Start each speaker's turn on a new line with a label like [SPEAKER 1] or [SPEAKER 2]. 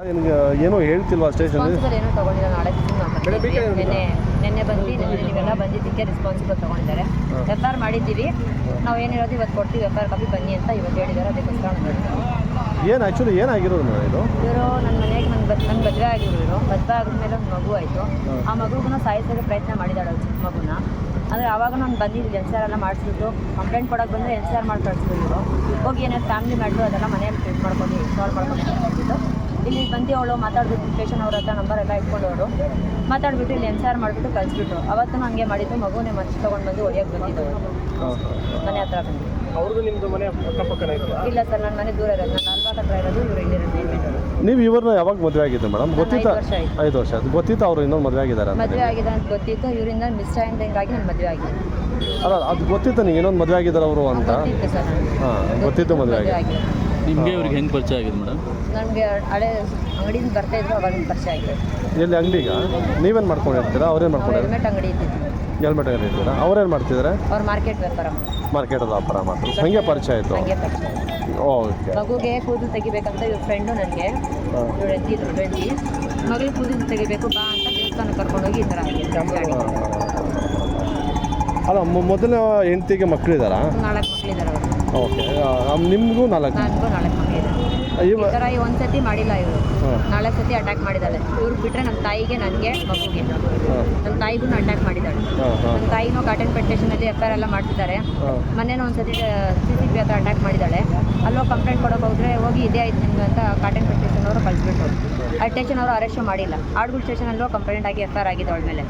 [SPEAKER 1] ನಿನಗೆ ಏನೋ ಹೇಳ್ತಿಲ್ವಾ ಸ್ಟೇಷನ್
[SPEAKER 2] ಏನೋ ತಗೊಂಡಿಲ್ಲ. ನಾಳೆ ನೆನ್ನೆ ಬಂದು ನೀವೆಲ್ಲ ಬಂದಿದ್ದಕ್ಕೆ ರೆಸ್ಪಾನ್ಸಿಬಲ್ ತೊಗೊಂಡಿದ್ದಾರೆ. FIR ಮಾಡಿದ್ದೀವಿ, ನಾವು ಏನಿರೋದು ಇವತ್ತು ಕೊಡ್ತೀವಿ, FIR ಕಾಪಿ ಬನ್ನಿ ಅಂತ ಇವತ್ತು ಹೇಳಿದ್ದಾರೆ. ಅದಕ್ಕೋಸ್ಕರ
[SPEAKER 1] ಏನು ಆ್ಯಕ್ಚುಲಿ ಏನಾಗಿರೋದು ಇದು?
[SPEAKER 2] ಇವರು ನನ್ನ ಮನೆಗೆ ನನ್ನ ಮದುವೆ ಆಗಿದ್ರು. ಇವರು ಮದುವೆ ಆಗಿದ್ಮೇಲೆ ಒಂದು ಮಗು ಆಯಿತು. ಆ ಮಗುಗೂ ಸಾಯಿಸೋಕ್ಕೆ ಪ್ರಯತ್ನ ಮಾಡಿದ್ದಾಳೆ ಅವ್ರು ಚಿಕ್ಕ ಮಗುನ. ಅಂದರೆ ಆವಾಗ ನಾನು ಬಂದಿದ್ದು NCR ಎಲ್ಲ ಮಾಡಿಸ್ಬಿಟ್ಟು ಕಂಪ್ಲೇಂಟ್ ಕೊಡೋಕ್ಕೆ ಬಂದರೆ NCR ಮಾಡಿ ಕಳಿಸ್ಬಿಟ್ಟು ಹೋಗಿ ಏನಾದ್ರು ಫ್ಯಾಮಿಲಿ ಮಾಡಿದ್ರು ಅದೆಲ್ಲ ಮನೆಯಲ್ಲಿ ಟ್ರೀಟ್ ಮಾಡ್ಕೊಂಡು ಸಾಲ್ವ್ ಮಾಡ್ಕೊಂಡು ಹೇಳ್ಬಿಟ್ಟು ಇಲ್ಲಿ ಬಂದು ಅವಳು ಮಾತಾಡ್ಬಿಟ್ಟು ಸ್ಟೇಷನ್ ಅವ್ರ ಹತ್ರ ನಂಬರ್ ಎಲ್ಲ ಇಟ್ಕೊಂಡವರು ಮಾತಾಡ್ಬಿಟ್ಟು ಇಲ್ಲಿ NCR ಮಾಡಿಬಿಟ್ಟು ಕಳಿಸ್ಬಿಟ್ಟು ಅವತ್ತು ಹಂಗೆ ಮಾಡಿದ್ದು. ಮಗುನೇ ಮತ್ತೆ ತೊಗೊಂಡು ಬಂದು ಹೊಡಿಯೋಕ್ಕೆ ಬಂದಿದ್ದವರು ಮನೆ ಹತ್ರ ಬಂದು.
[SPEAKER 3] ಅವ್ರದ್ದು ನಿಮ್ಮದು ಮನೆ ಅಕ್ಕಪಕ್ಕನೇ ಇರೋದು?
[SPEAKER 2] ಇಲ್ಲ ಸರ್, ನನ್ನ ಮನೆ ದೂರ ಇರೋದು. ನಾನು ಅಲ್ವಾದ ಹತ್ರ ಇರೋದು, ಇವರು ಇಲ್ಲಿರೋದು.
[SPEAKER 1] ನೀವು ಇವ್ರನ್ನ ಯಾವಾಗ ಮದುವೆ ಆಗಿದ್ದು ಮೇಡಮ್? ಗೊತ್ತಿತ್ತಾ?
[SPEAKER 2] 5 ವರ್ಷ
[SPEAKER 1] ಆಯ್ತು. ಗೊತ್ತಿತ್ತು ಅವ್ರು ಇನ್ನೊಂದು ಮದುವೆ ಆಗಿದ್ದಾರೆ?
[SPEAKER 2] ಮದುವೆ ಆಗಿದೆ ಅಂತ ಗೊತ್ತಿತ್ತು. ಇವರಿಂದ ಮಿಸ್ಅಂಡರ್ಸ್ಟ್ಯಾಂಡಿಂಗ್ ಆಗಿ ನಾನು ಮದುವೆ ಆಗಿದೆ.
[SPEAKER 1] ಅಲ್ಲ, ಅದು ಗೊತ್ತಿತ್ತು ನಿಂಗೆ ಇನ್ನೊಂದು ಮದುವೆ ಆಗಿದ್ದಾರೆ ಅವರು ಅಂತ?
[SPEAKER 2] ಗೊತ್ತಿತ್ತು ಸರ್ ನನಗೆ.
[SPEAKER 1] ಹಾಂ, ಗೊತ್ತಿತ್ತು ಮದುವೆ ಆಗಿದೆ.
[SPEAKER 4] ನಿಮಗೆ ಇವ್ರಿಗೆ ಹೆಂಗೆ ಪರಿಚಯ ಆಗಿದೆ ಮೇಡಮ್?
[SPEAKER 2] ನನಗೆ ಹಳೆ ಅಂಗಡಿಯಿಂದ ಬರ್ತಾ ಇದ್ರು, ಅವಾಗಿನ ಪರಿಚಯ ಆಗಿದೆ.
[SPEAKER 1] ಎಲ್ಲಿ ಅಂಗಡಿಗ? ನೀವೇನು ಮಾಡ್ಕೊಂಡಿರ್ತೀರಾ? ಅವ್ರೇನು ಮಾಡ್ಕೊಂಡಿರ್ತೀರಾ?
[SPEAKER 2] ಹೆಲ್ಮೆಟ್ ಅಂಗಡಿ ಇದ್ದಿದ್ದು.
[SPEAKER 1] ಹೆಲ್ಮೆಟ್ ಅಂಗಡಿ ಇರ್ತೀರಾ? ಅವ್ರೇನು ಮಾಡ್ತಿದ್ದಾರೆ?
[SPEAKER 2] ಅವ್ರು ಮಾರ್ಕೆಟ್ ವ್ಯಾಪಾರ
[SPEAKER 1] ಮಾರ್ಕೆಟಲ್ಲಿ ವ್ಯಾಪಾರ ಮಾಡ್ತಾರೆ. ಹಂಗೆ ಪರಿಚಯ ಆಯಿತು?
[SPEAKER 2] ಹಂಗೆ ಪರಿಚಯ.
[SPEAKER 1] ಓಕೆ.
[SPEAKER 2] ಮಗುಗೆ ಕೂದಲು ತೆಗಿಬೇಕಂತ ಇವ್ರ ಫ್ರೆಂಡು ನನಗೆ ಇವ್ರು ಎದ್ದಿದ್ರು ಬೆಳೆಸಿ ಮಗಳಿಗೆ ಕೂದಲು ತೆಗಿಬೇಕು ಬಾ ಅಂತ ದೇವಸ್ಥಾನಕ್ಕೆ ಕರ್ಕೊಂಡೋಗಿ ಈ ಥರ ಆಗಿದೆ.
[SPEAKER 1] ಅಲ್ಲ, ಮೊದಲ ಹೆಂಡತಿಗೆ ಮಕ್ಕಳಿದ್ದಾರಾ?
[SPEAKER 2] 4 ಮಕ್ಕಳಿದ್ದಾರೆ ಅವರು.
[SPEAKER 1] ಓಕೆ. ನಿಮಗೂ 4?
[SPEAKER 2] ನನಗೂ 4 ಮಕ್ಕಳಿದ್ದಾರೆ. ಈ ಥರ ಒಂದು ಸತಿ ಮಾಡಿಲ್ಲ ಇವರು, 4 ಸತಿ ಅಟ್ಯಾಕ್ ಮಾಡಿದ್ದಾಳೆ. ಇವ್ರು ಬಿಟ್ಟರೆ ನಮ್ಮ ತಾಯಿಗೆ, ನನಗೆ, ಮಗುಗೆ. ನನ್ನ ತಾಯಿಗೂ ಅಟ್ಯಾಕ್ ಮಾಡಿದ್ದಾಳೆ. ನನ್ನ ತಾಯಿನೂ ಕಾಟನ್ ಪೇಟೆ ಸ್ಟೇಷನಲ್ಲಿ FIR ಎಲ್ಲ ಮಾಡ್ತಿದ್ದಾರೆ. ಮೊನ್ನೆನೂ ಒಂದು ಸತಿ CCTV ಹತ್ರ ಅಟ್ಯಾಕ್ ಮಾಡಿದ್ದಾಳೆ. ಅಲ್ಲೋ ಕಂಪ್ಲೇಂಟ್ ಕೊಡೋಕೆ ಹೋದರೆ ಹೋಗಿ ಇದೇ ಆಯ್ತು ನಿಮ್ಗೆ ಅಂತ ಕಾಟನ್ ಪೇಟೆ ಸ್ಟೇಷನ್ ಅವರು ಕಳಿಸ್ಬಿಟ್ಟು ಸ್ಟೇಷನ್ ಅವರು ಅರೆಸ್ಟ್ ಮಾಡಿಲ್ಲ. ಆಡ್ಗುಲ್ ಸ್ಟೇಷನಲ್ಲೂ ಕಂಪ್ಲೇಂಟ್ ಆಗಿ FIR ಆಗಿದೆ ಅವಳ ಮೇಲೆ.